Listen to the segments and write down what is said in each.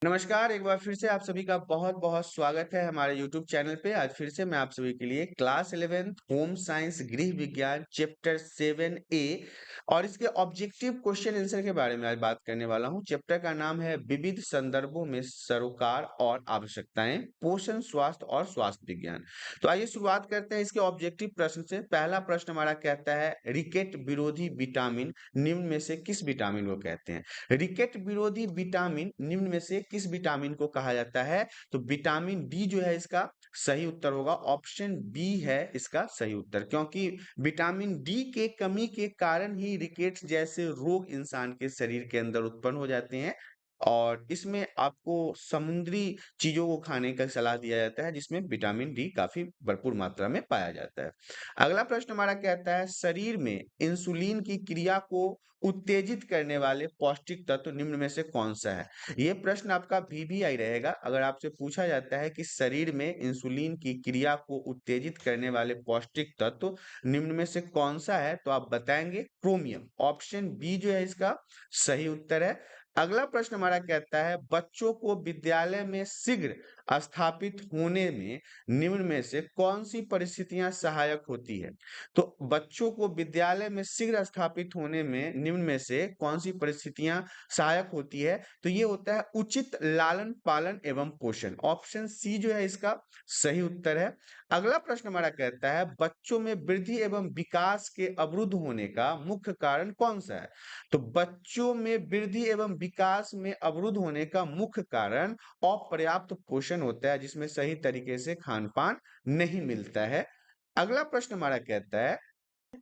नमस्कार, एक बार फिर से आप सभी का बहुत-बहुत स्वागत है हमारे यूट्यूब चैनल पे। आज फिर से मैं आप सभी के लिए क्लास 11th होम साइंस गृह विज्ञान चैप्टर 7A और इसके ऑब्जेक्टिव क्वेश्चन आंसर के बारे में आज बात करने वाला हूँ। चैप्टर का नाम है विविध संदर्भों में सरोकार और आवश्यकताएं, पोषण, स्वास्थ्य और स्वास्थ्य विज्ञान। तो आइए शुरुआत करते हैं इसके ऑब्जेक्टिव प्रश्न से। पहला प्रश्न हमारा कहता है रिकेट विरोधी विटामिन निम्न में से किस विटामिन को कहते हैं? रिकेट विरोधी विटामिन निम्न में से किस विटामिन को कहा जाता है? तो विटामिन डी जो है इसका सही उत्तर होगा। ऑप्शन बी है इसका सही उत्तर, क्योंकि विटामिन डी के कमी के कारण ही रिकेट्स जैसे रोग इंसान के शरीर के अंदर उत्पन्न हो जाते हैं। और इसमें आपको समुद्री चीजों को खाने का सलाह दिया जाता है, जिसमें विटामिन डी काफी भरपूर मात्रा में पाया जाता है। अगला प्रश्न हमारा कहता है शरीर में इंसुलिन की क्रिया को उत्तेजित करने वाले पौष्टिक तत्व निम्न में से कौन सा है? ये प्रश्न आपका वीवीआई रहेगा। अगर आपसे पूछा जाता है कि शरीर में इंसुलिन की क्रिया को उत्तेजित करने वाले पौष्टिक तत्व निम्न में से कौन सा है, तो आप बताएंगे क्रोमियम। ऑप्शन बी जो है इसका सही उत्तर है। अगला प्रश्न हमारा कहता है बच्चों को विद्यालय में शीघ्र स्थापित होने में निम्न में से कौन सी परिस्थितियां सहायक होती है? तो बच्चों को विद्यालय में शीघ्र स्थापित होने में निम्न में से कौन सी परिस्थितियां सहायक होती है? तो ये होता है उचित लालन पालन एवं पोषण। ऑप्शन सी जो है इसका सही उत्तर है। अगला प्रश्न हमारा कहता है बच्चों में वृद्धि एवं विकास के अवरुद्ध होने का मुख्य कारण कौन सा है? तो बच्चों में वृद्धि एवं विकास में अवरुद्ध होने का मुख्य कारण अपर्याप्त पोषण होता है, जिसमें सही तरीके से खान पान नहीं मिलता है। अगला प्रश्न हमारा कहता है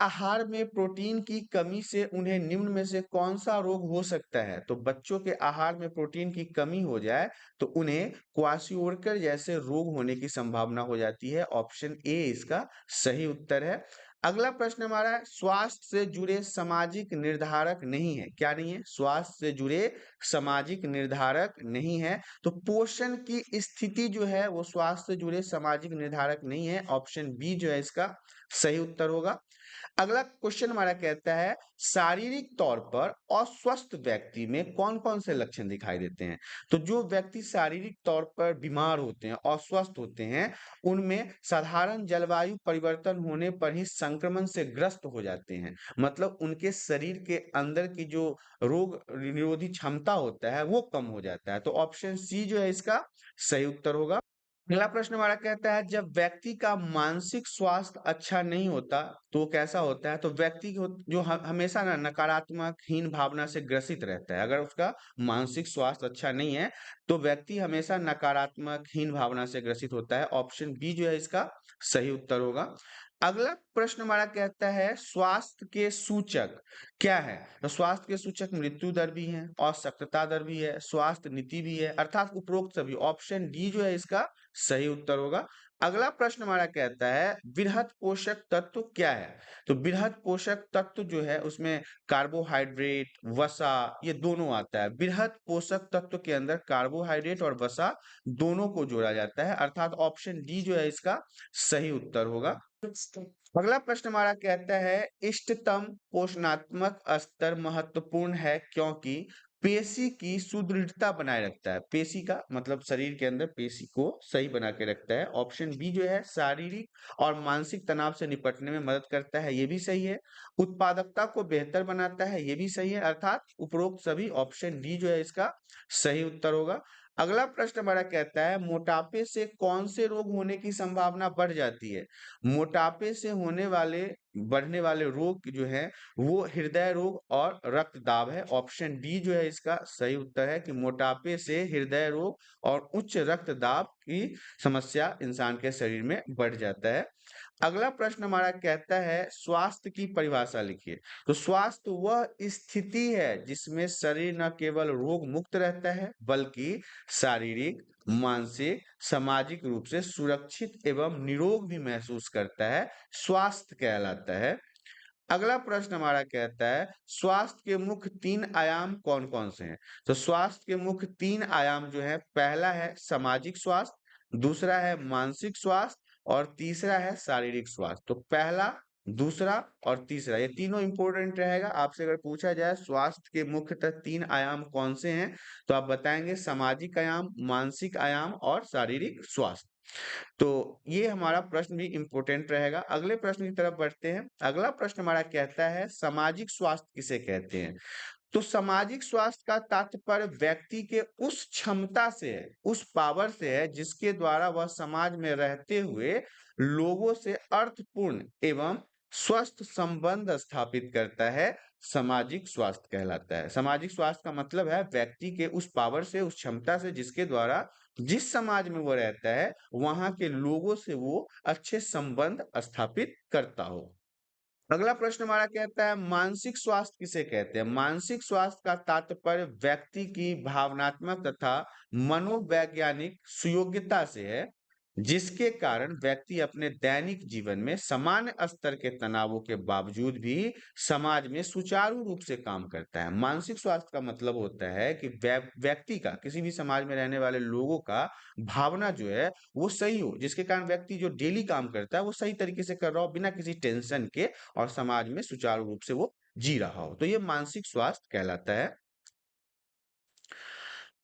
आहार में प्रोटीन की कमी से उन्हें निम्न में से कौन सा रोग हो सकता है? तो बच्चों के आहार में प्रोटीन की कमी हो जाए तो उन्हें क्वाशियोर्कर जैसे रोग होने की संभावना हो जाती है। ऑप्शन ए इसका सही उत्तर है। अगला प्रश्न हमारा है स्वास्थ्य से जुड़े सामाजिक निर्धारक नहीं है। क्या नहीं है? स्वास्थ्य से जुड़े सामाजिक निर्धारक नहीं है। तो पोषण की स्थिति जो है वो स्वास्थ्य से जुड़े सामाजिक निर्धारक नहीं है। ऑप्शन बी जो है इसका सही उत्तर होगा। अगला क्वेश्चन हमारा कहता है शारीरिक तौर पर अस्वस्थ व्यक्ति में कौन-कौन से लक्षण दिखाई देते हैं? तो जो व्यक्ति शारीरिक तौर पर बीमार होते हैं, अस्वस्थ होते हैं, उनमें साधारण जलवायु परिवर्तन होने पर ही संक्रमण से ग्रस्त हो जाते हैं। मतलब उनके शरीर के अंदर की जो रोग निरोधी क्षमता होता है वो कम हो जाता है। तो ऑप्शन सी जो है इसका सही उत्तर होगा। अगला प्रश्न हमारा कहता है जब व्यक्ति का मानसिक स्वास्थ्य अच्छा नहीं होता तो कैसा होता है? तो व्यक्ति जो हमेशा ना नकारात्मक हीन भावना से ग्रसित रहता है। अगर उसका मानसिक स्वास्थ्य अच्छा नहीं है तो व्यक्ति हमेशा नकारात्मक हीन भावना से ग्रसित होता है। ऑप्शन बी जो है इसका सही उत्तर होगा। अगला प्रश्न हमारा कहता है स्वास्थ्य के सूचक क्या है? तो स्वास्थ्य के सूचक मृत्यु दर भी है, अशक्तता दर भी है, स्वास्थ्य नीति भी है, अर्थात उपरोक्त सभी। ऑप्शन डी जो है इसका सही उत्तर होगा। अगला प्रश्न हमारा कहता है वृहत पोषक तत्व क्या है? तो वृहत पोषक तत्व जो है उसमें कार्बोहाइड्रेट, वसा ये दोनों आता है। वृहत पोषक तत्व के अंदर कार्बोहाइड्रेट और वसा दोनों को जोड़ा जाता है, अर्थात ऑप्शन डी जो है इसका सही उत्तर होगा। अगला प्रश्न हमारा कहता है इष्टतम पोषणात्मक स्तर महत्वपूर्ण है क्योंकि पेशी की सुदृढ़ता बनाए रखता है। पेशी का मतलब शरीर के अंदर पेशी को सही बना के रखता है। ऑप्शन बी जो है शारीरिक और मानसिक तनाव से निपटने में मदद करता है, ये भी सही है। उत्पादकता को बेहतर बनाता है, ये भी सही है। अर्थात उपरोक्त सभी। ऑप्शन डी जो है इसका सही उत्तर होगा। अगला प्रश्न हमारा कहता है मोटापे से कौन से रोग होने की संभावना बढ़ जाती है? मोटापे से होने वाले बढ़ने वाले रोग जो है वो हृदय रोग और रक्तदाब है। ऑप्शन डी जो है इसका सही उत्तर है कि मोटापे से हृदय रोग और उच्च रक्तदाब की समस्या इंसान के शरीर में बढ़ जाता है। अगला प्रश्न हमारा कहता है स्वास्थ्य की परिभाषा लिखिए। तो स्वास्थ्य वह स्थिति है जिसमें शरीर न केवल रोग मुक्त रहता है बल्कि शारीरिक, मानसिक, सामाजिक रूप से सुरक्षित एवं निरोग भी महसूस करता है, स्वास्थ्य कहलाता है। अगला प्रश्न हमारा कहता है स्वास्थ्य के मुख्य 3 आयाम कौन-कौन से हैं? तो स्वास्थ्य के मुख्य 3 आयाम जो है पहला है सामाजिक स्वास्थ्य, दूसरा है मानसिक स्वास्थ्य और तीसरा है शारीरिक स्वास्थ्य। तो पहला दूसरा और तीसरा, ये तीनों इंपॉर्टेंट रहेगा। आपसे अगर पूछा जाए स्वास्थ्य के मुख्यतः 3 आयाम कौन से हैं, तो आप बताएंगे सामाजिक आयाम, मानसिक आयाम और शारीरिक स्वास्थ्य। तो ये हमारा प्रश्न भी इम्पोर्टेंट रहेगा। अगले प्रश्न की तरफ बढ़ते हैं। अगला प्रश्न हमारा कहता है सामाजिक स्वास्थ्य किसे कहते हैं? तो सामाजिक स्वास्थ्य का तात्पर्य व्यक्ति के उस क्षमता से है, उस पावर से है जिसके द्वारा वह समाज में रहते हुए लोगों से अर्थपूर्ण एवं स्वस्थ संबंध स्थापित करता है, सामाजिक स्वास्थ्य कहलाता है। सामाजिक स्वास्थ्य का मतलब है व्यक्ति के उस पावर से, उस क्षमता से जिसके द्वारा जिस समाज में वो रहता है वहां के लोगों से वो अच्छे संबंध स्थापित करता हो। अगला प्रश्न हमारा कहता है मानसिक स्वास्थ्य किसे कहते हैं? मानसिक स्वास्थ्य का तात्पर्य व्यक्ति की भावनात्मक तथा मनोवैज्ञानिक सुयोग्यता से है, जिसके कारण व्यक्ति अपने दैनिक जीवन में सामान्य स्तर के तनावों के बावजूद भी समाज में सुचारू रूप से काम करता है। मानसिक स्वास्थ्य का मतलब होता है कि व्यक्ति का, किसी भी समाज में रहने वाले लोगों का भावना जो है वो सही हो, जिसके कारण व्यक्ति जो डेली काम करता है वो सही तरीके से कर रहा हो, बिना किसी टेंशन के, और समाज में सुचारू रूप से वो जी रहा हो, तो ये मानसिक स्वास्थ्य कहलाता है।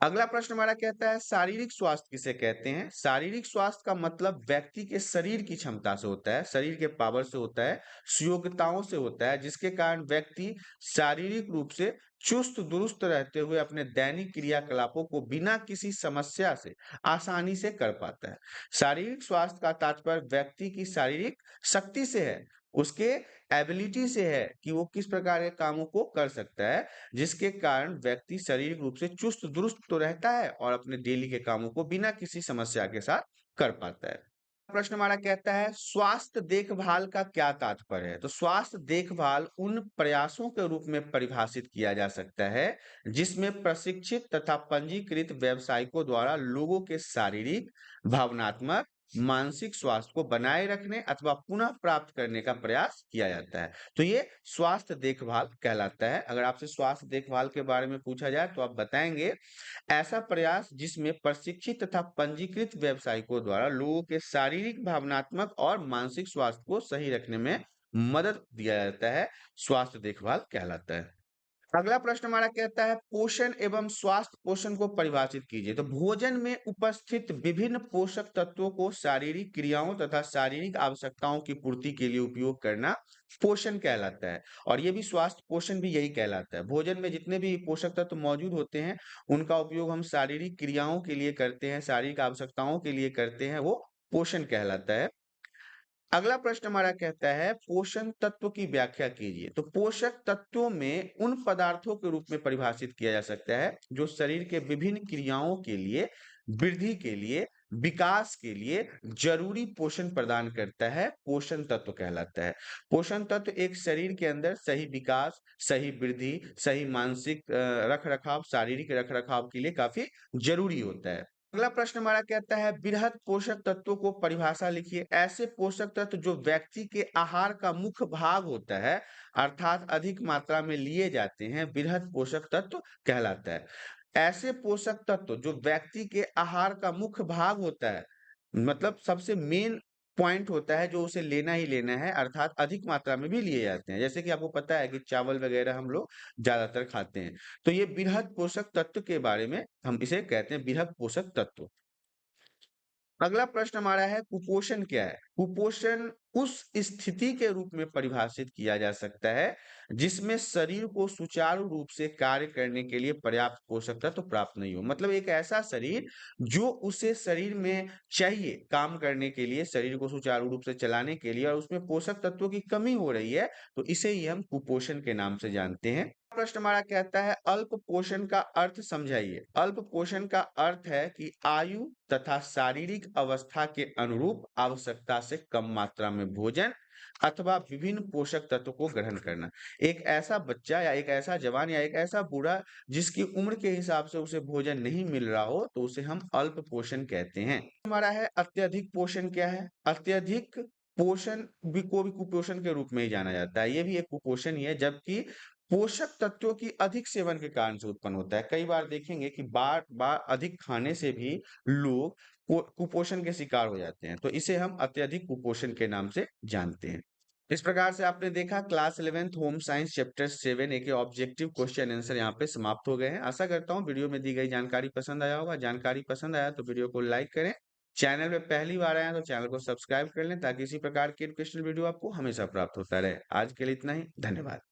अगला प्रश्न हमारा कहता है शारीरिक स्वास्थ्य किसे कहते हैं? शारीरिक स्वास्थ्य का मतलब व्यक्ति के शरीर की क्षमता से होता है, शरीर के पावर से होता है, सुयोग्यताओं से होता है, जिसके कारण व्यक्ति शारीरिक रूप से चुस्त दुरुस्त रहते हुए अपने दैनिक क्रियाकलापों को बिना किसी समस्या से आसानी से कर पाता है। शारीरिक स्वास्थ्य का तात्पर्य व्यक्ति की शारीरिक शक्ति से है, उसके एबिलिटी से है कि वो किस प्रकार के कामों को कर सकता है, जिसके कारण व्यक्ति शारीरिक रूप से चुस्त दुरुस्त तो रहता है और अपने डेली के कामों को बिना किसी समस्या के साथ कर पाता है। प्रश्न हमारा कहता है स्वास्थ्य देखभाल का क्या तात्पर्य है? तो स्वास्थ्य देखभाल उन प्रयासों के रूप में परिभाषित किया जा सकता है जिसमें प्रशिक्षित तथा पंजीकृत व्यावसायिकों द्वारा लोगों के शारीरिक, भावनात्मक, मानसिक स्वास्थ्य को बनाए रखने अथवा पुनः प्राप्त करने का प्रयास किया जाता है। तो ये स्वास्थ्य देखभाल कहलाता है। अगर आपसे स्वास्थ्य देखभाल के बारे में पूछा जाए तो आप बताएंगे ऐसा प्रयास जिसमें प्रशिक्षित तथा पंजीकृत व्यावसायिकों द्वारा लोगों के शारीरिक, भावनात्मक और मानसिक स्वास्थ्य को सही रखने में मदद दिया जाता है, स्वास्थ्य देखभाल कहलाता है। अगला प्रश्न हमारा कहता है पोषण एवं स्वास्थ्य पोषण को परिभाषित कीजिए। तो भोजन में उपस्थित विभिन्न पोषक तत्वों को शारीरिक क्रियाओं तथा शारीरिक आवश्यकताओं की पूर्ति के लिए उपयोग करना पोषण कहलाता है, और ये भी स्वास्थ्य पोषण भी यही कहलाता है। भोजन में जितने भी पोषक तत्व मौजूद होते हैं उनका उपयोग हम शारीरिक क्रियाओं के लिए करते हैं, शारीरिक आवश्यकताओं के लिए करते हैं, वो पोषण कहलाता है। अगला प्रश्न हमारा कहता है पोषण तत्व की व्याख्या कीजिए। तो पोषक तत्वों में उन पदार्थों के रूप में परिभाषित किया जा सकता है जो शरीर के विभिन्न क्रियाओं के लिए, वृद्धि के लिए, विकास के लिए जरूरी पोषण प्रदान करता है, पोषण तत्व कहलाता है। पोषण तत्व एक शरीर के अंदर सही विकास, सही वृद्धि, सही मानसिक रख रखाव, शारीरिक रख रखाव के लिए काफी जरूरी होता है। अगला प्रश्न हमारा कहता है बृहद पोषक तत्वों को परिभाषा लिखिए। ऐसे पोषक तत्व जो व्यक्ति के आहार का मुख्य भाग होता है, अर्थात अधिक मात्रा में लिए जाते हैं, बृहद पोषक तत्व कहलाता है। ऐसे पोषक तत्व जो व्यक्ति के आहार का मुख्य भाग होता है, मतलब सबसे मेन पॉइंट होता है जो उसे लेना ही लेना है, अर्थात अधिक मात्रा में भी लिए जाते हैं, जैसे कि आपको पता है कि चावल वगैरह हम लोग ज्यादातर खाते हैं, तो ये बृहद पोषक तत्व के बारे में हम इसे कहते हैं, बृहद पोषक तत्व। अगला प्रश्न हमारा है कुपोषण क्या है? कुपोषण उस स्थिति के रूप में परिभाषित किया जा सकता है जिसमें शरीर को सुचारू रूप से कार्य करने के लिए पर्याप्त पोषक तत्व प्राप्त नहीं हो। मतलब एक ऐसा शरीर जो उसे शरीर में चाहिए काम करने के लिए, शरीर को सुचारू रूप से चलाने के लिए, और उसमें पोषक तत्वों की कमी हो रही है, तो इसे ही हम कुपोषण के नाम से जानते हैं। प्रश्न हमारा कहता है अल्प पोषण का अर्थ समझाइए। अल्प पोषण का अर्थ है कि आयु तथा शारीरिक अवस्था के अनुरूप आवश्यकता से कम मात्रा में भोजन अथवा विभिन्न पोषक तत्व को ग्रहण करना। एक ऐसा बच्चा या एक ऐसा जवान या एक ऐसा बूढ़ा जिसकी उम्र के हिसाब से उसे भोजन नहीं मिल रहा हो, तो उसे हम अल्प पोषण कहते हैं। हमारा है अत्यधिक पोषण क्या है? अत्यधिक पोषण भी को भी कुपोषण के रूप में ही जाना जाता है, ये भी एक कुपोषण ही है, जबकि पोषक तत्वों की अधिक सेवन के कारण से उत्पन्न होता है। कई बार देखेंगे कि बार बार अधिक खाने से भी लोग कुपोषण के शिकार हो जाते हैं, तो इसे हम अत्यधिक कुपोषण के नाम से जानते हैं। इस प्रकार से आपने देखा class 11th home science chapter 7 ए के ऑब्जेक्टिव क्वेश्चन आंसर यहाँ पे समाप्त हो गए हैं। आशा करता हूँ वीडियो में दी गई जानकारी पसंद आया होगा। जानकारी पसंद आया तो वीडियो को लाइक करें। चैनल पे पहली बार आए हैं तो चैनल को सब्सक्राइब कर लें ताकि इसी प्रकार के एजुकेशनल वीडियो आपको हमेशा प्राप्त होता रहे। आज के लिए इतना ही, धन्यवाद।